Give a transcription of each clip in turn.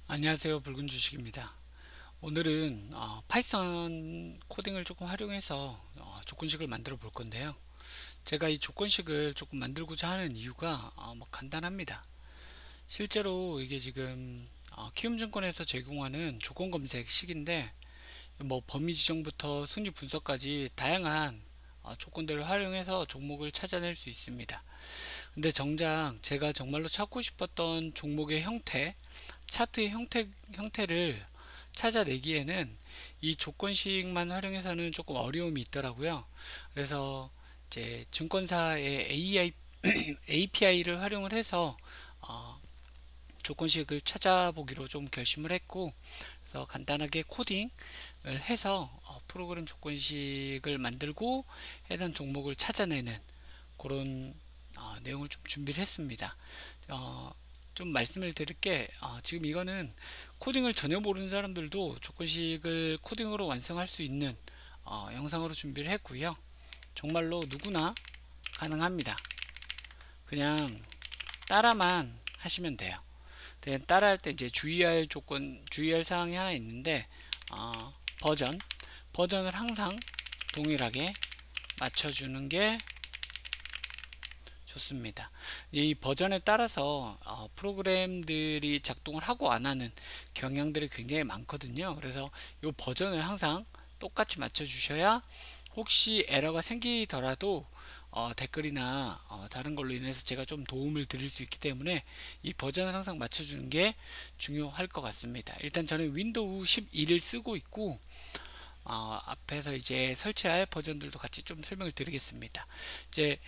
안녕하세요. 붉은 주식입니다. 오늘은 파이썬 코딩을 조금 활용해서 조건식을 만들어 볼 건데요. 제가 이 조건식을 조금 만들고자 하는 이유가 뭐 간단합니다. 실제로 이게 지금 키움증권에서 제공하는 조건 검색식인데 뭐 범위 지정부터 순위 분석까지 다양한 조건들을 활용해서 종목을 찾아낼 수 있습니다. 근데 정작 제가 정말로 찾고 싶었던 종목의 형태, 차트의 형태를 찾아내기에는 이 조건식만 활용해서는 조금 어려움이 있더라고요. 그래서 이제 증권사의 API를 활용을 해서 어, 조건식을 찾아보기로 좀 결심을 했고, 그래서 간단하게 코딩을 해서 프로그램 조건식을 만들고 해당 종목을 찾아내는 그런 내용을 좀 준비를 했습니다. 어, 좀 말씀을 드릴 게 지금 이거는 코딩을 전혀 모르는 사람들도 조건식을 코딩으로 완성할 수 있는 영상으로 준비를 했고요. 정말로 누구나 가능합니다. 그냥 따라만 하시면 돼요. 따라할 때 이제 주의할 사항이 하나 있는데 어, 버전을 항상 동일하게 맞춰주는 게 좋습니다. 이 버전에 따라서 프로그램들이 작동을 하고 안 하는 경향들이 굉장히 많거든요. 그래서 이 버전을 항상 똑같이 맞춰 주셔야 혹시 에러가 생기더라도 댓글이나 다른 걸로 인해서 제가 좀 도움을 드릴 수 있기 때문에 이 버전을 항상 맞춰주는 게 중요할 것 같습니다. 일단 저는 윈도우 11을 쓰고 있고 앞에서 이제 설치할 버전들도 같이 좀 설명을 드리겠습니다. 이제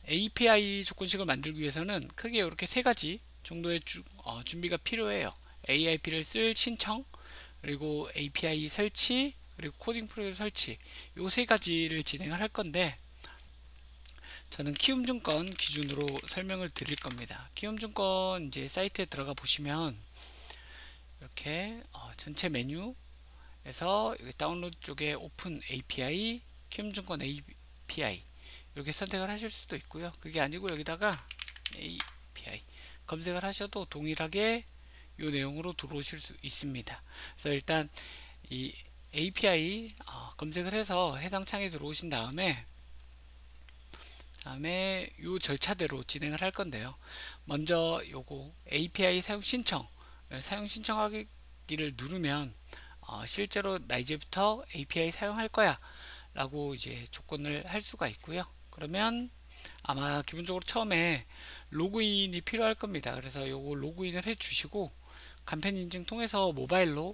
API 조건식을 만들기 위해서는 크게 이렇게 세 가지 정도의 준비가 필요해요. AIP를 쓸 신청, 그리고 API 설치, 그리고 코딩 프로그램 설치, 요 세 가지를 진행을 할 건데 저는 키움증권 기준으로 설명을 드릴 겁니다. 키움증권 이제 사이트에 들어가 보시면 이렇게 전체 메뉴에서 여기 다운로드 쪽에 오픈 API, 키움증권 API 이렇게 선택을 하실 수도 있고요. 그게 아니고 여기다가 API 검색을 하셔도 동일하게 이 내용으로 들어오실 수 있습니다. 그래서 일단 이 API 검색을 해서 해당 창에 들어오신 다음에 이 절차대로 진행을 할 건데요. 먼저 요거 API 사용 신청하기를 누르면 실제로 나 이제부터 API 사용할 거야 라고 이제 조건을 할 수가 있고요. 그러면 아마 기본적으로 처음에 로그인이 필요할 겁니다. 그래서 요거 로그인을 해 주시고 간편 인증 통해서 모바일로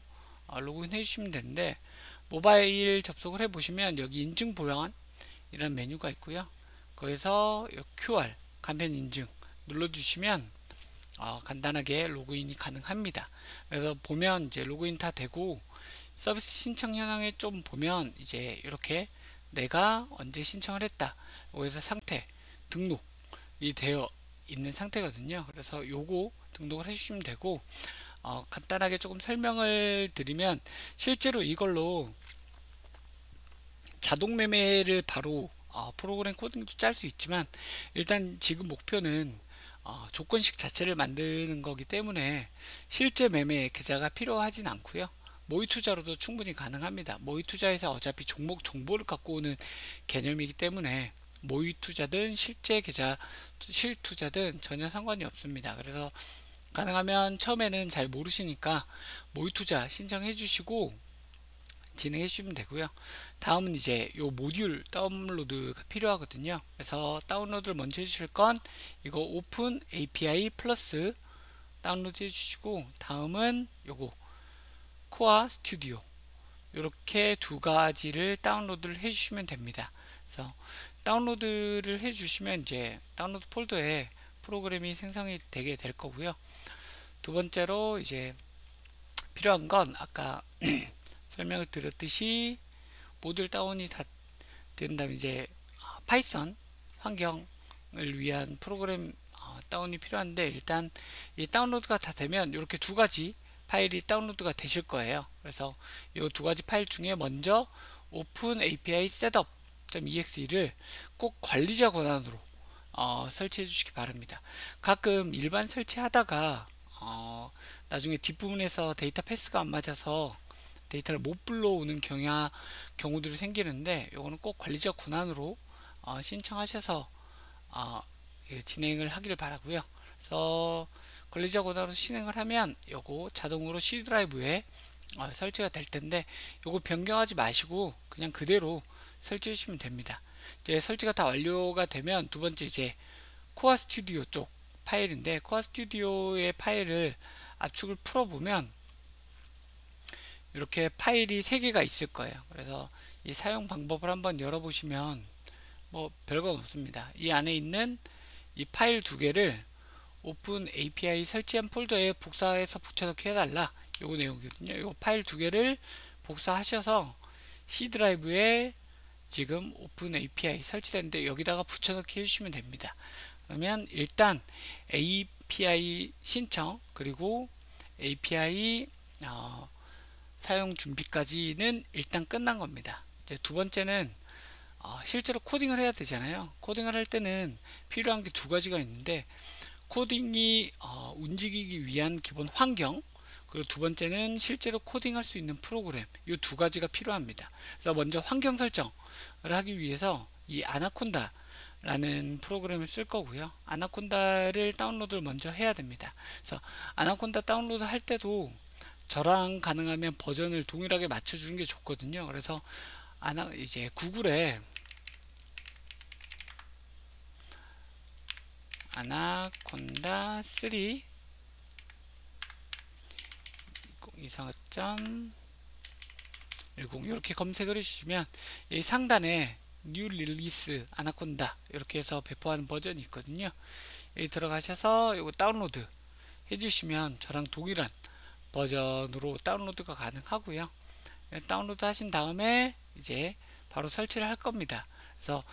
로그인 해 주시면 되는데, 모바일 접속을 해 보시면 여기 인증 보안 이런 메뉴가 있고요. 거기서 QR 간편 인증 눌러 주시면 간단하게 로그인이 가능합니다. 그래서 보면 이제 로그인 다 되고 서비스 신청 현황에 좀 보면 이제 이렇게 내가 언제 신청을 했다, 여기서 상태 등록이 되어 있는 상태거든요. 그래서 요거 등록을 해주시면 되고, 간단하게 조금 설명을 드리면 실제로 이걸로 자동 매매를 바로 프로그램 코딩도 짤 수 있지만 일단 지금 목표는 조건식 자체를 만드는 거기 때문에 실제 매매 계좌가 필요하진 않고요. 모의 투자로도 충분히 가능합니다. 모의 투자에서 어차피 종목 정보를 갖고 오는 개념이기 때문에 모의 투자든 실제 계좌 실투자든 전혀 상관이 없습니다. 그래서 가능하면 처음에는 잘 모르시니까 모의 투자 신청해 주시고 진행해 주시면 되고요. 다음은 이제 요 모듈 다운로드가 필요하거든요. 그래서 다운로드를 먼저 해주실 건 이거 오픈 API 플러스 다운로드 해주시고, 다음은 요거 코어 스튜디오 이렇게 두 가지를 다운로드를 해주시면 됩니다. 그래서 다운로드를 해주시면 이제 다운로드 폴더에 프로그램이 생성이 되게 될 거고요. 두 번째로 이제 필요한 건 아까 설명을 드렸듯이 모듈 다운이 다 된 다음에 이제 파이썬 환경을 위한 프로그램 다운이 필요한데, 일단 이 다운로드가 다 되면 이렇게 두 가지 파일이 다운로드가 되실 거예요. 그래서 이 두 가지 파일 중에 먼저 오픈 API setup.exe를 꼭 관리자 권한으로 설치해 주시기 바랍니다. 가끔 일반 설치하다가 나중에 뒷부분에서 데이터 패스가 안 맞아서 데이터를 못 불러오는 경우들이 생기는데, 요거는 꼭 관리자 권한으로 신청하셔서 예, 진행을 하기를 바라고요. 그래서 관리자 권한으로 진행을 하면 요거 자동으로 C 드라이브에 설치가 될 텐데, 요거 변경하지 마시고 그냥 그대로 설치해 주시면 됩니다. 이제 설치가 다 완료가 되면 두 번째 이제 코어 스튜디오 쪽 파일인데, 코어 스튜디오의 파일을 압축을 풀어보면 이렇게 파일이 3개가 있을 거예요. 그래서 이 사용 방법을 한번 열어보시면 뭐 별거 없습니다. 이 안에 있는 이 파일 2개를 오픈 API 설치한 폴더에 복사해서 붙여넣기 해달라, 요거 내용이거든요. 요 파일 2개를 복사하셔서 C 드라이브에 지금 오픈 API 설치됐는데 여기다가 붙여넣기 해주시면 됩니다. 그러면 일단 API 신청 그리고 API 사용 준비까지는 일단 끝난 겁니다. 이제 두 번째는 실제로 코딩을 해야 되잖아요. 코딩을 할 때는 필요한 게 2가지가 있는데, 코딩이 움직이기 위한 기본 환경, 그리고 두 번째는 실제로 코딩할 수 있는 프로그램, 이 2가지가 필요합니다. 그래서 먼저 환경 설정을 하기 위해서 이 아나콘다 라는 프로그램을 쓸 거고요. 아나콘다를 다운로드를 먼저 해야 됩니다. 그래서 아나콘다 다운로드 할 때도 저랑 가능하면 버전을 동일하게 맞춰주는 게 좋거든요. 그래서 이제 구글에 아나콘다 3 2024.10 이렇게 검색을 해주시면 이 상단에 뉴 릴리스 아나콘다 이렇게 해서 배포하는 버전이 있거든요. 여기 들어가셔서 이거 다운로드 해주시면 저랑 동일한 버전으로 다운로드가 가능하고요. 다운로드 하신 다음에 이제 바로 설치를 할 겁니다. 그래서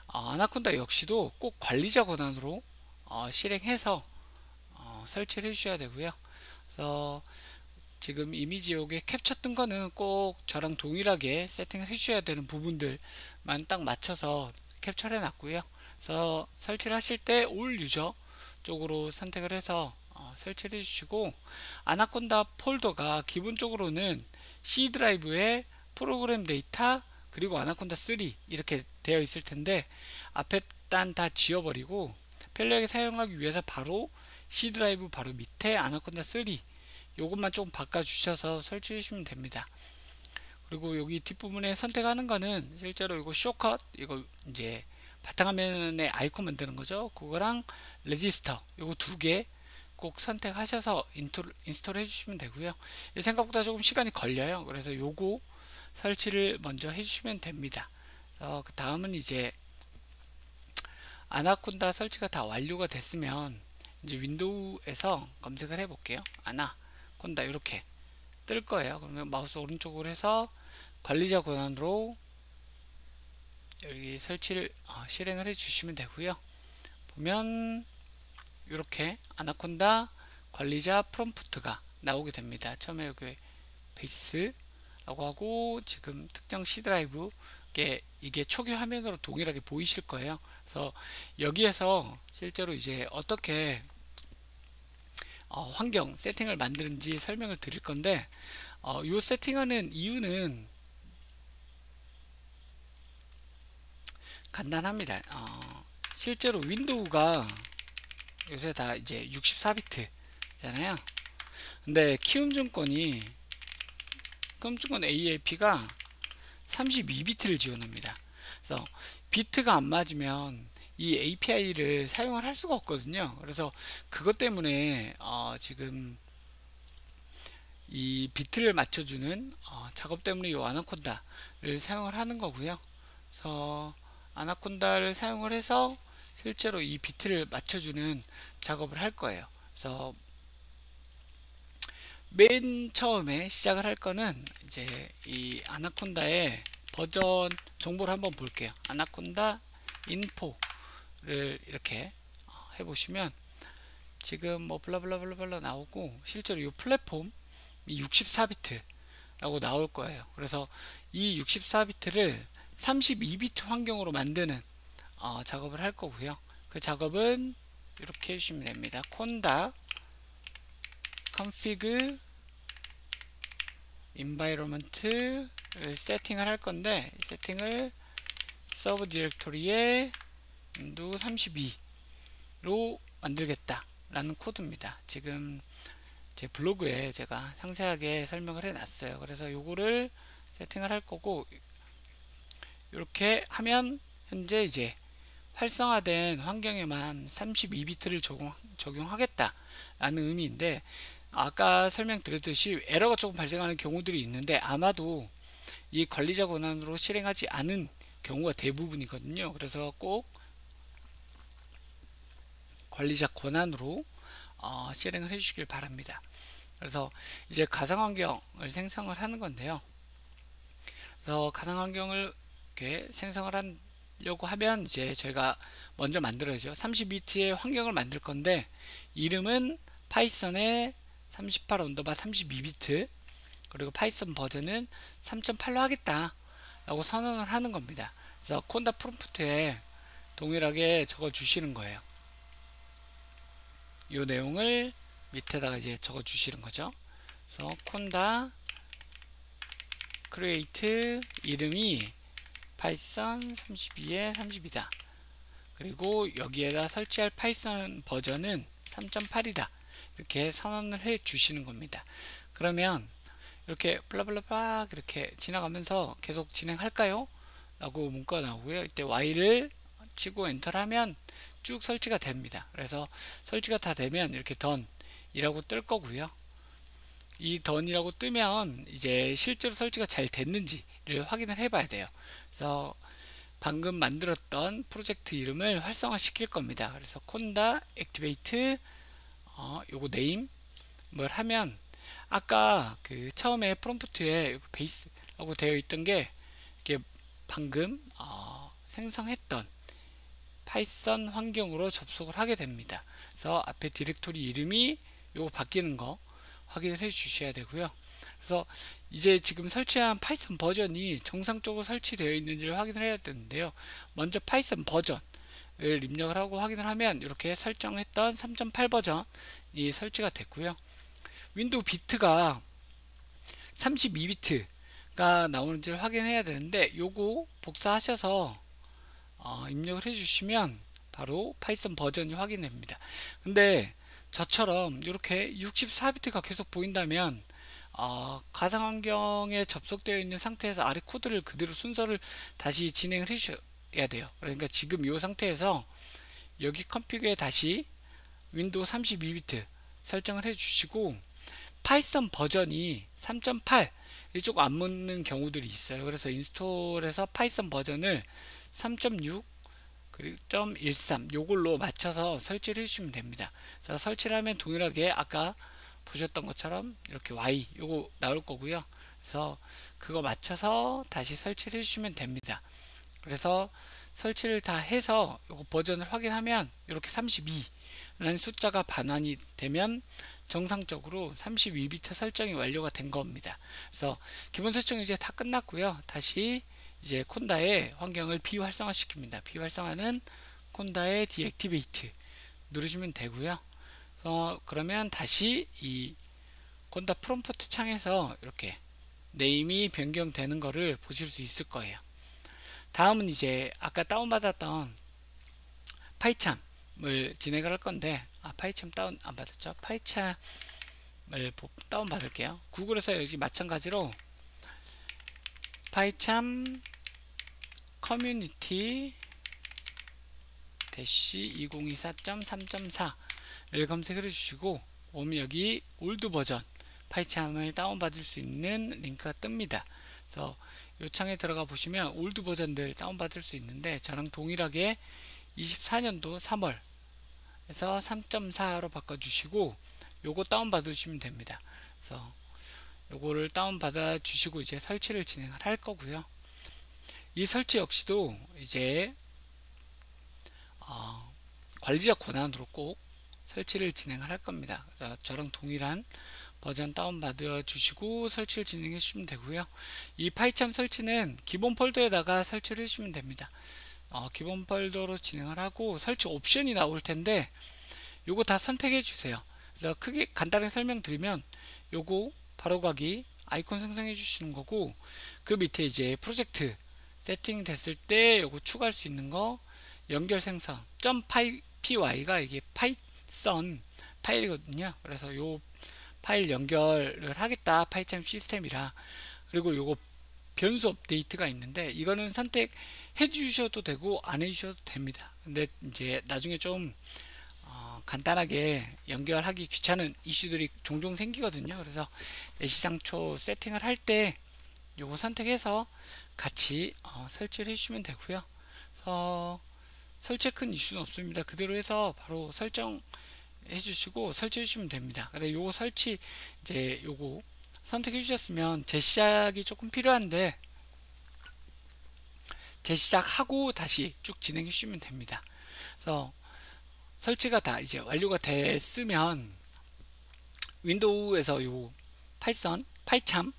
아나콘다 역시도 꼭 관리자 권한으로 실행해서 설치를 해주셔야 되고요. 그래서 지금 이미지 요게 캡처 뜬 거는 꼭 저랑 동일하게 세팅을 해주셔야 되는 부분들만 딱 맞춰서 캡처를 해놨고요. 그래서 설치를 하실 때 올 유저 쪽으로 선택을 해서 설치를 해주시고, 아나콘다 폴더가 기본적으로는 C 드라이브에 프로그램 데이터 그리고 아나콘다 3 이렇게 되어 있을 텐데, 앞에 단 다 지워버리고 편리하게 사용하기 위해서 바로 C 드라이브 바로 밑에 아나콘다 3 요것만 조금 바꿔주셔서 설치해 주시면 됩니다. 그리고 여기 뒷부분에 선택하는 거는 실제로 이거 쇼컷, 이거 이제 바탕화면에 아이콘 만드는 거죠. 그거랑 레지스터 요거 2개 꼭 선택하셔서 인스톨 해주시면 되고요. 생각보다 조금 시간이 걸려요. 그래서 요거 설치를 먼저 해주시면 됩니다. 그 다음은 이제 아나콘다 설치가 다 완료가 됐으면 이제 윈도우에서 검색을 해 볼게요. 아나콘다 이렇게 뜰 거예요. 그러면 마우스 오른쪽으로 해서 관리자 권한으로 여기 설치를 실행을 해 주시면 되고요. 보면 이렇게 아나콘다 관리자 프롬프트가 나오게 됩니다. 처음에 여기 베이스라고 하고 지금 특정 C 드라이브 이게 초기 화면으로 동일하게 보이실 거예요. 그래서 여기에서 실제로 이제 어떻게 환경 세팅을 만드는지 설명을 드릴 건데, 이 세팅하는 이유는 간단합니다. 실제로 윈도우가 요새 다 이제 64비트잖아요. 근데 키움증권 AAP가 32비트를 지원합니다. 그래서 비트가 안 맞으면 이 API를 사용을 할 수가 없거든요. 그래서 그것 때문에 지금 이 비트를 맞춰주는 작업 때문에 이 아나콘다를 사용을 하는 거고요. 그래서 아나콘다를 사용을 해서 실제로 이 비트를 맞춰주는 작업을 할 거예요. 그래서 맨 처음에 시작을 할 거는 이제 이 아나콘다의 버전 정보를 한번 볼게요. 아나콘다 인포를 이렇게 해보시면 지금 뭐 블라블라블라블라 나오고, 실제로 이 플랫폼 64비트라고 나올 거예요. 그래서 이 64비트를 32비트 환경으로 만드는 작업을 할 거고요. 그 작업은 이렇게 해주시면 됩니다. 콘다 config environment를 세팅을 할 건데, 세팅을 서브 디렉토리에 윈도우 32로 만들겠다 라는 코드입니다. 지금 제 블로그에 제가 상세하게 설명을 해 놨어요. 그래서 요거를 세팅을 할 거고, 이렇게 하면 현재 이제 활성화된 환경에만 32비트를 적용하겠다 라는 의미인데, 아까 설명드렸듯이 에러가 조금 발생하는 경우들이 있는데 아마도 이 관리자 권한으로 실행하지 않은 경우가 대부분이거든요. 그래서 꼭 관리자 권한으로 실행을 해 주시길 바랍니다. 그래서 이제 가상환경을 생성을 하는 건데요. 그래서 가상환경을 이렇게 생성을 하려고 하면 이제 저희가 먼저 만들어야죠. 32비트의 환경을 만들 건데, 이름은 파이썬의 38 언더바 32비트, 그리고 파이썬 버전은 3.8로 하겠다 라고 선언을 하는 겁니다. 그래서 콘다 프롬프트에 동일하게 적어 주시는 거예요. 이 내용을 밑에다가 이제 적어 주시는 거죠. 그래서 콘다 크리에이트 이름이 파이썬 32의 32다. 그리고 여기에다 설치할 파이썬 버전은 3.8이다. 이렇게 선언을 해 주시는 겁니다. 그러면 이렇게 블라블라블라 이렇게 지나가면서 계속 진행할까요? 라고 문자가 나오고요. 이때 Y를 치고 엔터를 하면 쭉 설치가 됩니다. 그래서 설치가 다 되면 이렇게 done이라고 뜰 거고요. 이 done이라고 뜨면 이제 실제로 설치가 잘 됐는지를 확인을 해 봐야 돼요. 그래서 방금 만들었던 프로젝트 이름을 활성화 시킬 겁니다. 그래서 콘다 액티베이트 요거 네임을 하면, 아까 그 처음에 프롬프트에 베이스라고 되어 있던 게 이렇게 방금 생성했던 파이썬 환경으로 접속을 하게 됩니다. 그래서 앞에 디렉토리 이름이 요거 바뀌는 거 확인을 해 주셔야 되고요. 그래서 이제 지금 설치한 파이썬 버전이 정상적으로 설치되어 있는지를 확인을 해야 되는데요. 먼저 파이썬 버전을 입력을 하고 확인을 하면 이렇게 설정했던 3.8 버전이 설치가 됐고요. 윈도우 비트가 32비트가 나오는지를 확인해야 되는데, 요거 복사하셔서 입력을 해주시면 바로 파이썬 버전이 확인됩니다. 근데 저처럼 이렇게 64비트가 계속 보인다면 가상환경에 접속되어 있는 상태에서 아래 코드를 그대로 순서를 다시 진행을 해주셔야 돼요. 그러니까 지금 이 상태에서 여기 컴피그에 다시 윈도우 32비트 설정을 해주시고, 파이썬 버전이 3.8이 조금 안 맞는 경우들이 있어요. 그래서 인스톨에서 파이썬 버전을 3.6 그리고 13 요걸로 맞춰서 설치를 해주시면 됩니다. 그래서 설치를 하면 동일하게 아까 보셨던 것처럼 이렇게 Y 요거 나올 거고요. 그래서 그거 맞춰서 다시 설치를 해주시면 됩니다. 그래서 설치를 다 해서 요거 버전을 확인하면 이렇게 32라는 숫자가 반환이 되면 정상적으로 32비트 설정이 완료가 된 겁니다. 그래서 기본 설정이 이제 다 끝났고요. 다시 이제 콘다의 환경을 비활성화 시킵니다. 비활성화는 콘다의 디액티베이트 누르시면 되고요. 그러면 다시 이 콘다 프롬프트 창에서 이렇게 네임이 변경되는 거를 보실 수 있을 거예요. 다음은 이제 아까 다운받았던 파이참을 진행을 할 건데, 파이참 다운 안 받았죠? 파이참을 다운 받을게요. 구글에서 여기 마찬가지로 파이참 커뮤니티 2024.3.4를 검색을 해주시고 오면 여기 올드 버전 파이참을 다운받을 수 있는 링크가 뜹니다. 그래서 이 창에 들어가 보시면 올드 버전들 다운받을 수 있는데, 저랑 동일하게 24년도 3월에서 3.4로 바꿔주시고 요거 다운받으시면 됩니다. 그래서 요거를 다운받아 주시고 이제 설치를 진행을 할 거고요. 이 설치 역시도 이제 관리자 권한으로 꼭 설치를 진행을 할 겁니다. 저랑 동일한 버전 다운받아 주시고 설치를 진행해 주시면 되고요. 이 파이참 설치는 기본 폴더에다가 설치를 해주시면 됩니다. 기본 폴더로 진행을 하고 설치 옵션이 나올 텐데 요거 다 선택해 주세요. 그래서 크게 간단하게 설명드리면 요거 바로가기 아이콘 생성해 주시는 거고, 그 밑에 이제 프로젝트 세팅 됐을 때 요거 추가할 수 있는 거 연결 생성 .py가 이게 파이썬 파일이거든요. 그래서 요 파일 연결을 하겠다, 파이썬 시스템이라. 그리고 요거 변수 업데이트가 있는데 이거는 선택해 주셔도 되고 안 해 주셔도 됩니다. 근데 이제 나중에 좀 간단하게 연결하기 귀찮은 이슈들이 종종 생기거든요. 그래서 애시당초 세팅을 할 때 요거 선택해서 같이 설치를 해주시면 되고요. 그래서 설치에 큰 이슈는 없습니다. 그대로 해서 바로 설정 해주시고 설치해 주시면 됩니다. 근데 요거 설치 이제 요거 선택해 주셨으면 재시작이 조금 필요한데 재시작하고 다시 쭉 진행해 주시면 됩니다. 그래서 설치가 다 이제 완료가 됐으면 윈도우에서 요 파이썬 파이참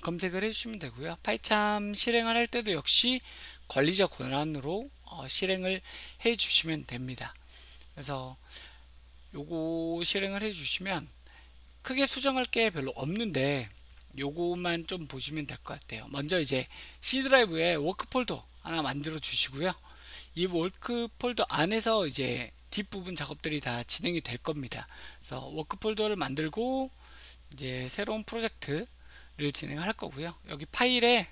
검색을 해주시면 되고요. 파이참 실행을 할 때도 역시 관리자 권한으로 실행을 해주시면 됩니다. 그래서 요거 실행을 해주시면 크게 수정할 게 별로 없는데 요거만 좀 보시면 될 것 같아요. 먼저 이제 C 드라이브에 워크 폴더 하나 만들어 주시고요. 이 워크 폴더 안에서 이제 뒷부분 작업들이 다 진행이 될 겁니다. 그래서 워크 폴더를 만들고 이제 새로운 프로젝트를 진행할 거고요. 여기 파일에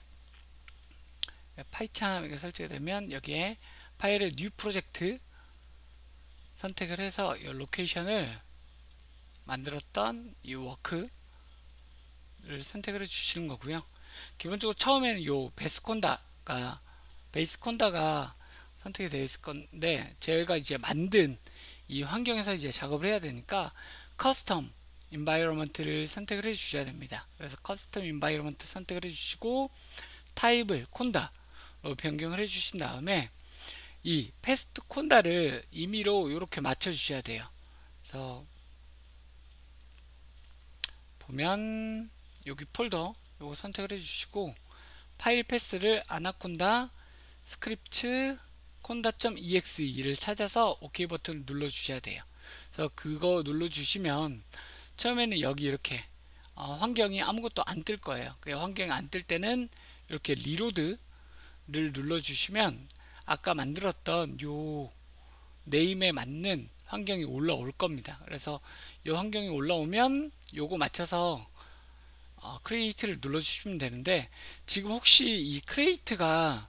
파이참 이렇게 설치가 되면 여기에 파일에 뉴 프로젝트 선택을 해서 이 로케이션을 만들었던 이 워크를 선택을 해 주시는 거고요. 기본적으로 처음에는 요 베이스콘다가 선택이 되어 있을 건데 저희가 이제 만든 이 환경에서 이제 작업을 해야 되니까 커스텀 인바이러먼트를 선택을 해 주셔야 됩니다. 그래서 커스텀 인바이러먼트 선택을 해 주시고 타입을 콘다로 변경을 해 주신 다음에 이 패스트 콘다를 임의로 이렇게 맞춰 주셔야 돼요. 그래서 보면 여기 폴더 요거 선택을 해 주시고 파일 패스를 아나콘다 스크립트 conda.exe를 찾아서 OK 버튼을 눌러 주셔야 돼요. 그래서 그거 눌러 주시면 처음에는 여기 이렇게 환경이 아무것도 안 뜰 거예요. 그 환경이 안 뜰 때는 이렇게 리로드를 눌러 주시면 아까 만들었던 요 네임에 맞는 환경이 올라올 겁니다. 그래서 요 환경이 올라오면 요거 맞춰서 크리에이트를 눌러 주시면 되는데 지금 혹시 이 크리에이트가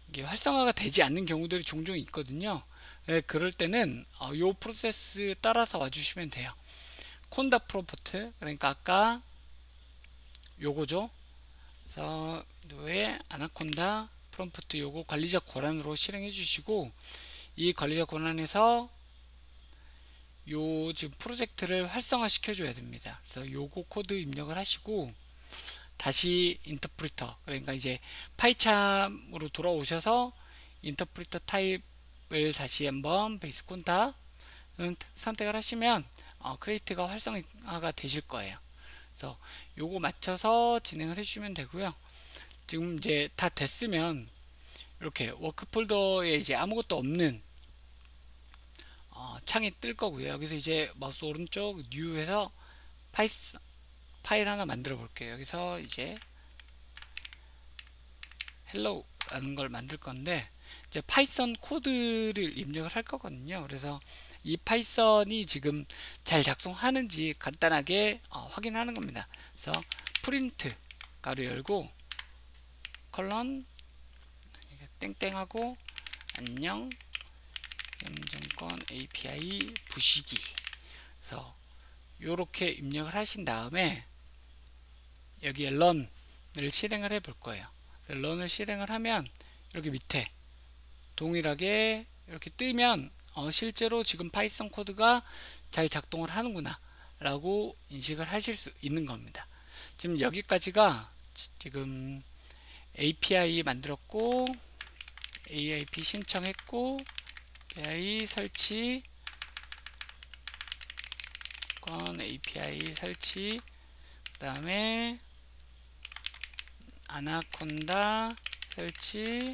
이게 활성화가 되지 않는 경우들이 종종 있거든요. 네, 그럴 때는 요 프로세스 따라서 와주시면 돼요. 콘다 프롬프트, 그러니까 아까 요거죠. 그래서 왜 아나콘다 프롬프트 요거 관리자 권한으로 실행해 주시고 이 관리자 권한에서 요 지금 프로젝트를 활성화 시켜 줘야 됩니다. 그래서 요거 코드 입력을 하시고 다시 인터프리터, 그러니까 이제 파이참으로 돌아오셔서 인터프리터 타입을 다시 한번 베이스 콘다 선택을 하시면 크리에이트가 활성화가 되실 거예요. 그래서 요거 맞춰서 진행을 해주시면 되고요. 지금 이제 다 됐으면 이렇게 워크 폴더에 이제 아무것도 없는 창이 뜰 거고요. 여기서 이제 마우스 오른쪽 뉴에서 파일 하나 만들어 볼게요. 여기서 이제 hello 라는 걸 만들 건데 이제 파이썬 코드를 입력을 할 거거든요. 그래서 이 파이썬이 지금 잘 작동하는지 간단하게 확인하는 겁니다. 그래서 프린트 가로 열고 컬런 땡땡하고 안녕 영정권 API 부시기. 그래서 요렇게 입력을 하신 다음에 여기에 run을 실행을 해 볼 거예요. run을 실행을 하면 이렇게 밑에 동일하게 이렇게 뜨면 실제로 지금 파이썬 코드가 잘 작동을 하는구나 라고 인식을 하실 수 있는 겁니다. 지금 여기까지가 지금 API 만들었고 AIP 신청했고 API 설치 API 설치 그 다음에 아나콘다 설치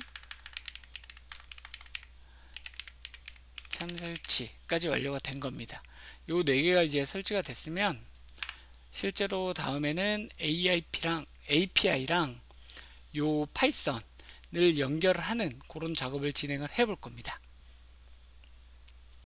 참 설치까지 완료가 된 겁니다. 요 네 개가 이제 설치가 됐으면 실제로 다음에는 API랑 요 파이썬을 연결하는 그런 작업을 진행을 해 볼 겁니다.